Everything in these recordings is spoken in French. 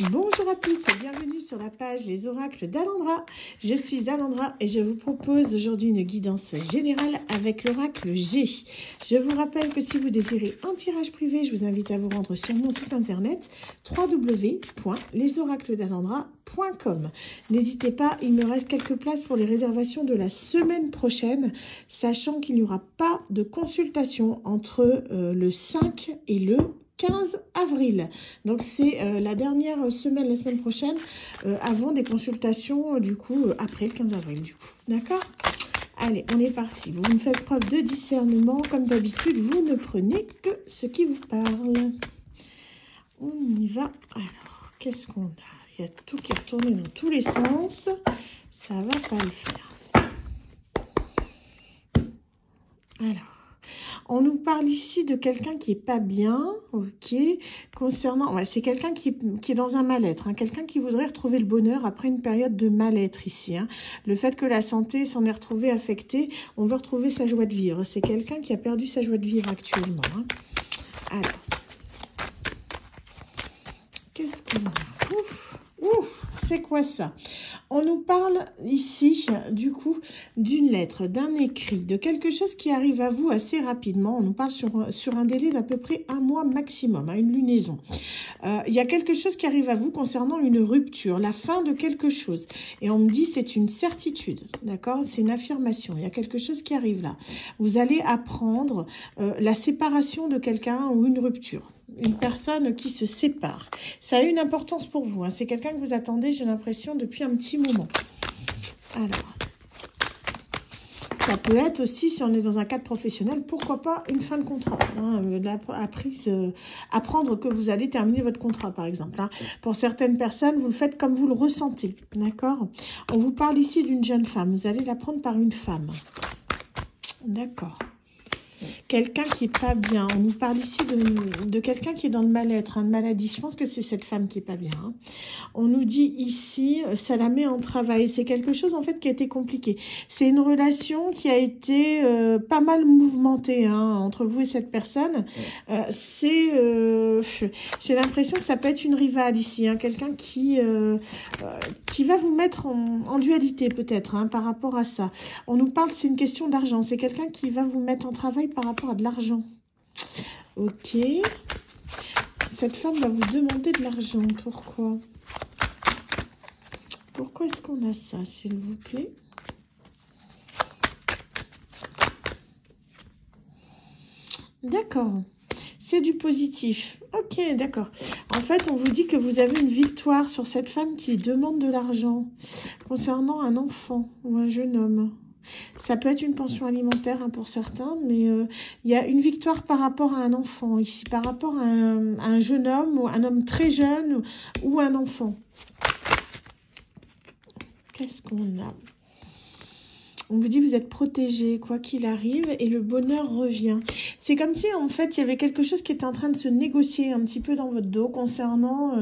Bonjour à tous et bienvenue sur la page Les Oracles d'Alendra. Je suis Alendra et je vous propose aujourd'hui une guidance générale avec l'oracle G. Je vous rappelle que si vous désirez un tirage privé, je vous invite à vous rendre sur mon site internet www.lesoracledalendra.com. N'hésitez pas, il me reste quelques places pour les réservations de la semaine prochaine, sachant qu'il n'y aura pas de consultation entre le 5 et le 15 avril. Donc c'est la dernière semaine, la semaine prochaine, avant des consultations, du coup, après le 15 avril, du coup. D'accord? Allez, on est parti. Vous me faites preuve de discernement. Comme d'habitude, vous ne prenez que ce qui vous parle. On y va. Alors, qu'est-ce qu'on a? Il y a tout qui est retourné dans tous les sens. Ça va pas le faire. Alors. On nous parle ici de quelqu'un qui est pas bien, ok, concernant, ouais, c'est quelqu'un qui est dans un mal-être, hein, quelqu'un qui voudrait retrouver le bonheur après une période de mal-être ici. Hein. Le fait que la santé s'en est retrouvée affectée, on veut retrouver sa joie de vivre. C'est quelqu'un qui a perdu sa joie de vivre actuellement. Hein. Alors, qu'est-ce qu'on a? C'est quoi ça? On nous parle ici, du coup, d'une lettre, d'un écrit, de quelque chose qui arrive à vous assez rapidement. On nous parle sur un délai d'à peu près 1 mois maximum, hein, une lunaison. Il y a quelque chose qui arrive à vous concernant une rupture, la fin de quelque chose. Et on me dit c'est une certitude, d'accord? C'est une affirmation. Il y a quelque chose qui arrive là. Vous allez apprendre la séparation de quelqu'un ou une rupture. Une personne qui se sépare. Ça a une importance pour vous. Hein. C'est quelqu'un que vous attendez, j'ai l'impression, depuis un petit moment. Alors, ça peut être aussi, si on est dans un cadre professionnel, pourquoi pas une fin de contrat. Hein, apprendre que vous allez terminer votre contrat, par exemple. Hein. Pour certaines personnes, vous le faites comme vous le ressentez. D'accord? On vous parle ici d'une jeune femme. Vous allez l'apprendre par une femme. D'accord. Quelqu'un qui est pas bien. On nous parle ici de quelqu'un qui est dans le mal-être, hein, de maladie. Je pense que c'est cette femme qui est pas bien. Hein. On nous dit ici, ça la met en travail. C'est quelque chose en fait qui a été compliqué. C'est une relation qui a été pas mal mouvementée hein, entre vous et cette personne. J'ai l'impression que ça peut être une rivale ici, hein, quelqu'un qui va vous mettre en dualité peut-être hein, par rapport à ça. On nous parle, c'est une question d'argent. C'est quelqu'un qui va vous mettre en travail par rapport à de l'argent. Ok. Cette femme va vous demander de l'argent. Pourquoi? Pourquoi est-ce qu'on a ça, s'il vous plaît? D'accord. C'est du positif. Ok, d'accord. En fait, on vous dit que vous avez une victoire sur cette femme qui demande de l'argent concernant un enfant ou un jeune homme. Ça peut être une pension alimentaire hein, pour certains, mais il y a une victoire par rapport à un enfant ici, par rapport à un jeune homme ou un homme très jeune ou un enfant. Qu'est-ce qu'on a? On vous dit vous êtes protégé, quoi qu'il arrive, et le bonheur revient. C'est comme si, en fait, il y avait quelque chose qui était en train de se négocier un petit peu dans votre dos concernant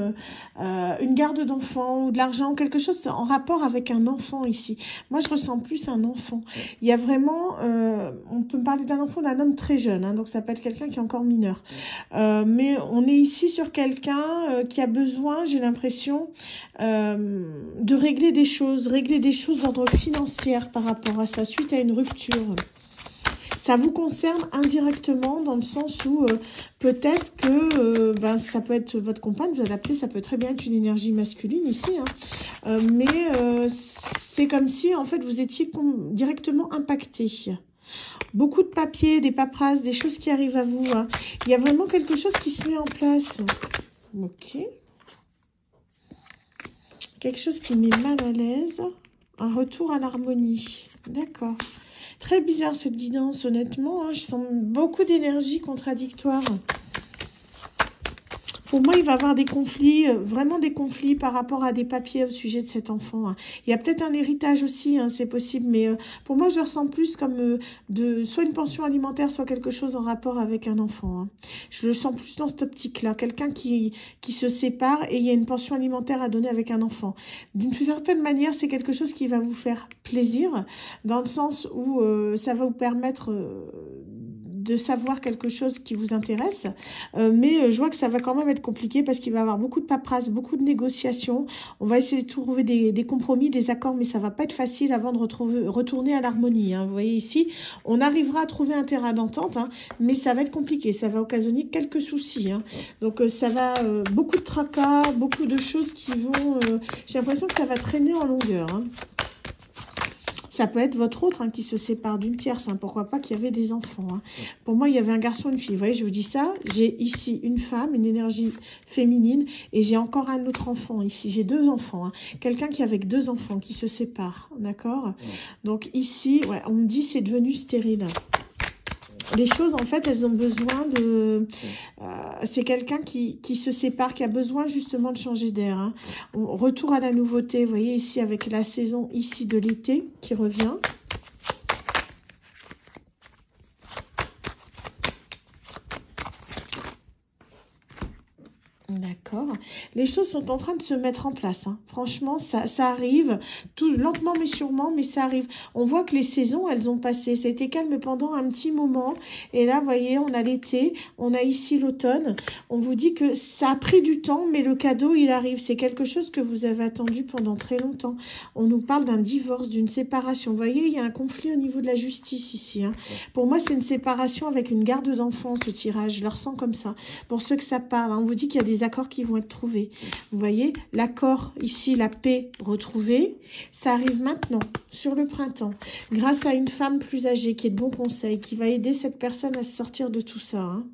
une garde d'enfant ou de l'argent, quelque chose en rapport avec un enfant ici. Moi, je ressens plus un enfant. Il y a vraiment, on peut me parler d'un enfant, d'un homme très jeune, hein, donc ça peut être quelqu'un qui est encore mineur. Mais on est ici sur quelqu'un qui a besoin, j'ai l'impression, de régler des choses d'ordre financier par rapport à ça, suite à une rupture. Ça vous concerne indirectement dans le sens où peut-être que ça peut être votre compagne, vous adaptez, ça peut très bien être une énergie masculine ici, hein, mais c'est comme si en fait vous étiez directement impacté. Beaucoup de papiers, des paperasses, des choses qui arrivent à vous. Hein. Il y a vraiment quelque chose qui se met en place. Ok. Quelque chose qui met mal à l'aise. Un retour à l'harmonie. D'accord. Très bizarre cette guidance, honnêtement. Hein. Je sens beaucoup d'énergie contradictoire. Pour moi, il va y avoir des conflits, vraiment des conflits par rapport à des papiers au sujet de cet enfant. Hein. Il y a peut-être un héritage aussi, hein, c'est possible, mais pour moi, je le ressens plus comme soit une pension alimentaire, soit quelque chose en rapport avec un enfant. Hein. Je le sens plus dans cette optique-là. Quelqu'un qui se sépare et il y a une pension alimentaire à donner avec un enfant. D'une certaine manière, c'est quelque chose qui va vous faire plaisir, dans le sens où ça va vous permettre de savoir quelque chose qui vous intéresse, mais je vois que ça va quand même être compliqué parce qu'il va y avoir beaucoup de paperasse, beaucoup de négociations. On va essayer de trouver des compromis, des accords, mais ça va pas être facile avant de retourner à l'harmonie. Hein. Vous voyez ici, on arrivera à trouver un terrain d'entente, hein, mais ça va être compliqué. Ça va occasionner quelques soucis. Hein. Donc ça va, beaucoup de tracas, beaucoup de choses qui vont... j'ai l'impression que ça va traîner en longueur. Hein. Ça peut être votre autre hein, qui se sépare d'une tierce. Hein. Pourquoi pas qu'il y avait des enfants. Hein. Pour moi, il y avait un garçon et une fille. Vous voyez, je vous dis ça. J'ai ici une femme, une énergie féminine. Et j'ai encore un autre enfant ici. J'ai 2 enfants. Hein. Quelqu'un qui est avec 2 enfants qui se séparent. D'accord. Donc ici, ouais, on me dit c'est devenu stérile. Les choses, en fait, elles ont besoin de... c'est quelqu'un qui se sépare, qui a besoin justement de changer d'air. Hein. Retour à la nouveauté, vous voyez ici avec la saison ici de l'été qui revient. D'accord. Les choses sont en train de se mettre en place. Hein. Franchement, ça arrive tout lentement mais sûrement, mais ça arrive. On voit que les saisons, elles ont passé. Ça a été calme pendant un petit moment. Et là, vous voyez, on a l'été, on a ici l'automne. On vous dit que ça a pris du temps, mais le cadeau, il arrive. C'est quelque chose que vous avez attendu pendant très longtemps. On nous parle d'un divorce, d'une séparation. Vous voyez, il y a un conflit au niveau de la justice ici. Hein. Pour moi, c'est une séparation avec une garde d'enfants, ce tirage. Je le ressens comme ça. Pour ceux que ça parle, hein, on vous dit qu'il y a des accords qui vont être trouvés. Vous voyez, l'accord ici, la paix retrouvée, ça arrive maintenant, sur le printemps, grâce à une femme plus âgée qui est de bons conseils, qui va aider cette personne à se sortir de tout ça. Hein.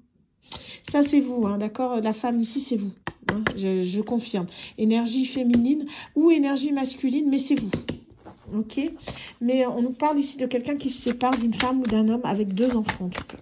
Ça, c'est vous, hein, d'accord? La femme ici, c'est vous. Hein, je confirme. Énergie féminine ou énergie masculine, mais c'est vous. Ok? Mais on nous parle ici de quelqu'un qui se sépare d'une femme ou d'un homme avec 2 enfants, en tout cas.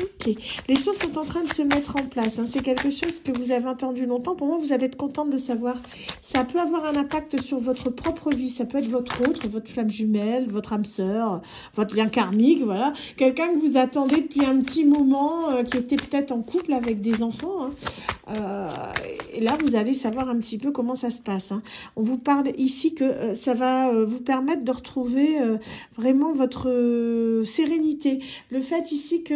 Ok, les choses sont en train de se mettre en place. Hein. C'est quelque chose que vous avez entendu longtemps. Pour moi, vous allez être contente de savoir. Ça peut avoir un impact sur votre propre vie. Ça peut être votre autre, votre flamme jumelle, votre âme sœur, votre lien karmique, voilà. Quelqu'un que vous attendez depuis un petit moment, qui était peut-être en couple avec des enfants. Hein. Et là, vous allez savoir un petit peu comment ça se passe. Hein. On vous parle ici que ça va vous permettre de retrouver vraiment votre sérénité. Le fait ici que...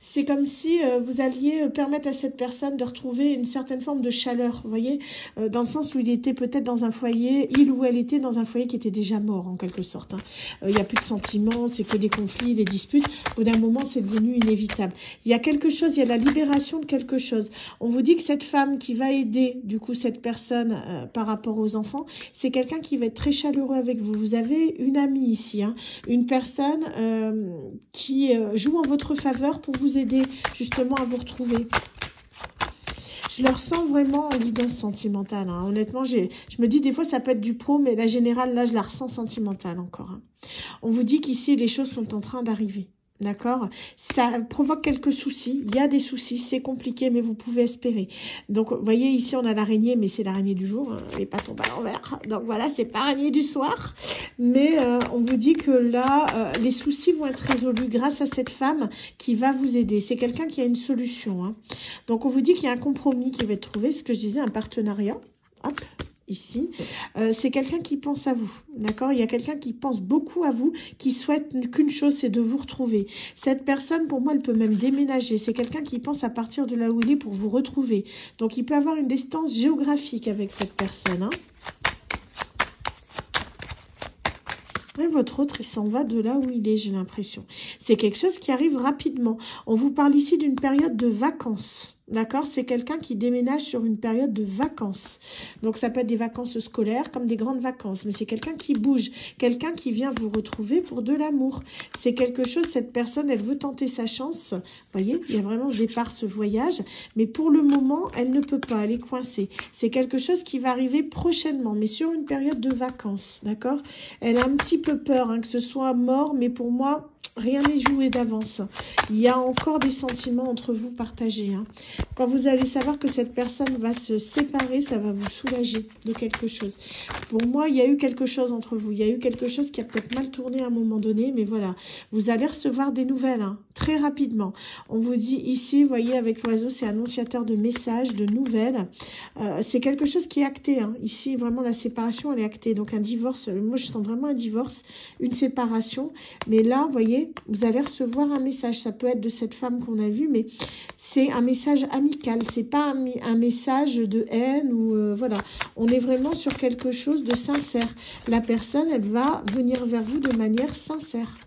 c'est comme si vous alliez permettre à cette personne de retrouver une certaine forme de chaleur, vous voyez, dans le sens où il était peut-être dans un foyer, il ou elle était dans un foyer qui était déjà mort en quelque sorte. Hein. Il n'y a plus de sentiments, c'est que des conflits, des disputes. Au bout d'un moment, c'est devenu inévitable. Il y a quelque chose, il y a la libération de quelque chose. On vous dit que cette femme qui va aider, du coup, cette personne par rapport aux enfants, c'est quelqu'un qui va être très chaleureux avec vous. Vous avez une amie ici, hein, une personne qui joue en votre faveur pour vous aider justement à vous retrouver. Je le ressens vraiment en guidance sentimentale. Hein. Honnêtement, je me dis des fois ça peut être du pro, mais la générale, là, je la ressens sentimentale encore. Hein. On vous dit qu'ici, les choses sont en train d'arriver. D'accord? Ça provoque quelques soucis. Il y a des soucis, c'est compliqué, mais vous pouvez espérer. Donc, vous voyez, ici, on a l'araignée, mais c'est l'araignée du jour. Hein, elle n'est pas tombée à l'envers. Donc, voilà, c'est pas l'araignée du soir. Mais on vous dit que là, les soucis vont être résolus grâce à cette femme qui va vous aider. C'est quelqu'un qui a une solution. Hein. Donc, on vous dit qu'il y a un compromis qui va être trouvé. Ce que je disais, un partenariat. Hop. Ici, c'est quelqu'un qui pense à vous, d'accord? Il y a quelqu'un qui pense beaucoup à vous, qui souhaite qu'une chose, c'est de vous retrouver. Cette personne, pour moi, elle peut même déménager. C'est quelqu'un qui pense à partir de là où il est pour vous retrouver. Donc, il peut avoir une distance géographique avec cette personne, hein. Et votre autre, il s'en va de là où il est, j'ai l'impression. C'est quelque chose qui arrive rapidement. On vous parle ici d'une période de vacances. D'accord? C'est quelqu'un qui déménage sur une période de vacances. Donc, ça peut être des vacances scolaires comme des grandes vacances. Mais c'est quelqu'un qui bouge. Quelqu'un qui vient vous retrouver pour de l'amour. C'est quelque chose, cette personne, elle veut tenter sa chance. Vous voyez? Il y a vraiment ce départ, ce voyage. Mais pour le moment, elle ne peut pas. Elle est coincée. C'est quelque chose qui va arriver prochainement. Mais sur une période de vacances. D'accord? Elle a un petit peu peur, hein, que ce soit mort. Mais pour moi... rien n'est joué d'avance. Il y a encore des sentiments entre vous partagés. Hein. Quand vous allez savoir que cette personne va se séparer, ça va vous soulager de quelque chose. Pour moi, il y a eu quelque chose entre vous. Il y a eu quelque chose qui a peut-être mal tourné à un moment donné. Mais voilà, vous allez recevoir des nouvelles hein, très rapidement. On vous dit ici, vous voyez, avec l'oiseau, c'est annonciateur de messages, de nouvelles. C'est quelque chose qui est acté. Hein. Ici, vraiment, la séparation, elle est actée. Donc, un divorce, moi, je sens vraiment un divorce, une séparation. Mais là, vous voyez, voyez, vous allez recevoir un message. Ça peut être de cette femme qu'on a vue, mais c'est un message amical. C'est pas un message de haine ou voilà. On est vraiment sur quelque chose de sincère. La personne, elle va venir vers vous de manière sincère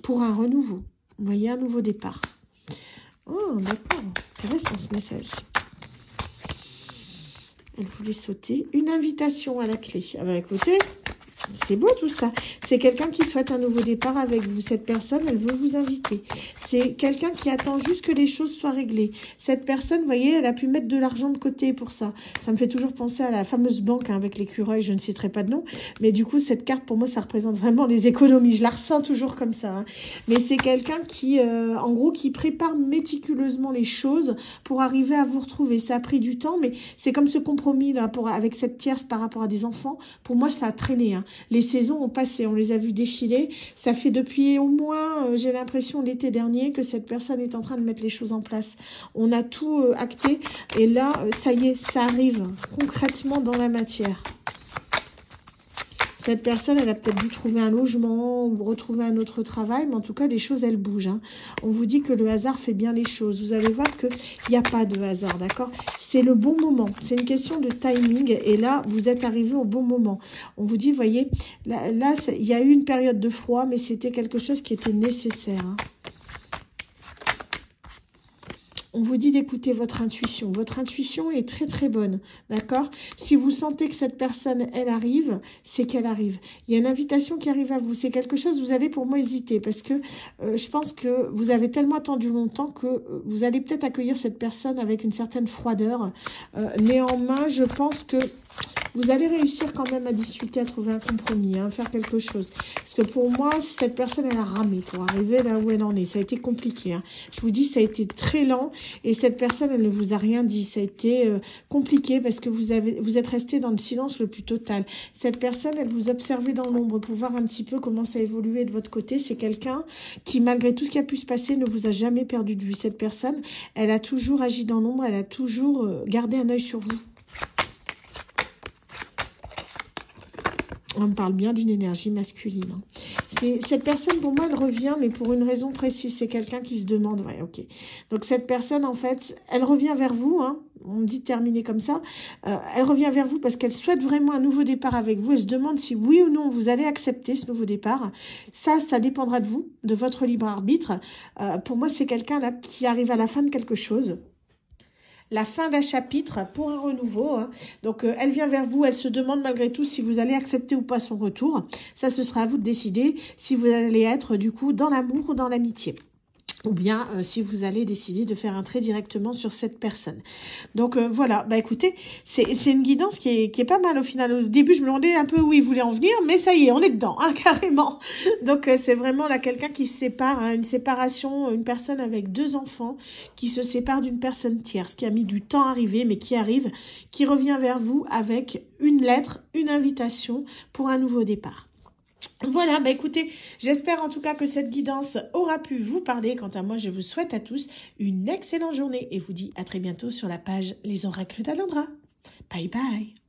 pour un renouveau. Vous voyez, un nouveau départ. Oh, d'accord. Intéressant ce message. Elle voulait sauter. Une invitation à la clé. Ah bah écoutez, c'est beau tout ça. C'est quelqu'un qui souhaite un nouveau départ avec vous. Cette personne, elle veut vous inviter. C'est quelqu'un qui attend juste que les choses soient réglées. Cette personne, vous voyez, elle a pu mettre de l'argent de côté pour ça. Ça me fait toujours penser à la fameuse banque hein, avec l'écureuil. Je ne citerai pas de nom. Mais du coup, cette carte, pour moi, ça représente vraiment les économies. Je la ressens toujours comme ça. Hein. Mais c'est quelqu'un qui, en gros, qui prépare méticuleusement les choses pour arriver à vous retrouver. Ça a pris du temps, mais c'est comme ce compromis là avec cette tierce par rapport à des enfants. Pour moi, ça a traîné. Hein. Les saisons ont passé, on les a vus défiler. Ça fait depuis au moins, j'ai l'impression, l'été dernier, que cette personne est en train de mettre les choses en place. On a tout acté et là, ça y est, ça arrive concrètement dans la matière. Cette personne, elle a peut-être dû trouver un logement ou retrouver un autre travail, mais en tout cas, les choses, elles bougent. Hein. On vous dit que le hasard fait bien les choses. Vous allez voir qu'il n'y a pas de hasard, d'accord? C'est le bon moment. C'est une question de timing. Et là, vous êtes arrivé au bon moment. On vous dit, voyez, là il y a eu une période de froid, mais c'était quelque chose qui était nécessaire. Hein. On vous dit d'écouter votre intuition. Votre intuition est très très bonne, d'accord? Si vous sentez que cette personne, elle arrive, c'est qu'elle arrive. Il y a une invitation qui arrive à vous. C'est quelque chose, vous allez pour moi hésiter parce que je pense que vous avez tellement attendu longtemps que vous allez peut-être accueillir cette personne avec une certaine froideur. Néanmoins, je pense que vous allez réussir quand même à discuter, à trouver un compromis, hein, faire quelque chose. Parce que pour moi, cette personne, elle a ramé pour arriver là où elle en est. Ça a été compliqué. Hein. Je vous dis, ça a été très lent. Et cette personne, elle ne vous a rien dit. Ça a été compliqué parce que vous êtes resté dans le silence le plus total. Cette personne, elle vous observait dans l'ombre pour voir un petit peu comment ça évoluait de votre côté. C'est quelqu'un qui, malgré tout ce qui a pu se passer, ne vous a jamais perdu de vue. Cette personne, elle a toujours agi dans l'ombre. Elle a toujours gardé un œil sur vous. On me parle bien d'une énergie masculine. Cette personne, pour moi, elle revient, mais pour une raison précise. C'est quelqu'un qui se demande, ouais, ok. Donc, cette personne, en fait, elle revient vers vous, hein. On me dit de terminer comme ça. Elle revient vers vous parce qu'elle souhaite vraiment un nouveau départ avec vous. Elle se demande si oui ou non vous allez accepter ce nouveau départ. Ça dépendra de vous, de votre libre arbitre. Pour moi, c'est quelqu'un là qui arrive à la fin de quelque chose. La fin d'un chapitre pour un renouveau. Hein. Donc, elle vient vers vous, elle se demande malgré tout si vous allez accepter ou pas son retour. Ça, ce sera à vous de décider si vous allez être, du coup, dans l'amour ou dans l'amitié. Ou bien si vous allez décider de faire un trait directement sur cette personne. Donc voilà, bah écoutez, c'est une guidance qui est pas mal au final. Au début, je me demandais un peu où il voulait en venir, mais ça y est, on est dedans, hein, carrément. Donc c'est vraiment là quelqu'un qui se sépare, hein, une séparation, une personne avec 2 enfants qui se sépare d'une personne tierce, qui a mis du temps à arriver, mais qui arrive, qui revient vers vous avec une lettre, une invitation pour un nouveau départ. Voilà, bah écoutez, j'espère en tout cas que cette guidance aura pu vous parler. Quant à moi, je vous souhaite à tous une excellente journée et vous dis à très bientôt sur la page Les Oracles d'Alondra. Bye bye.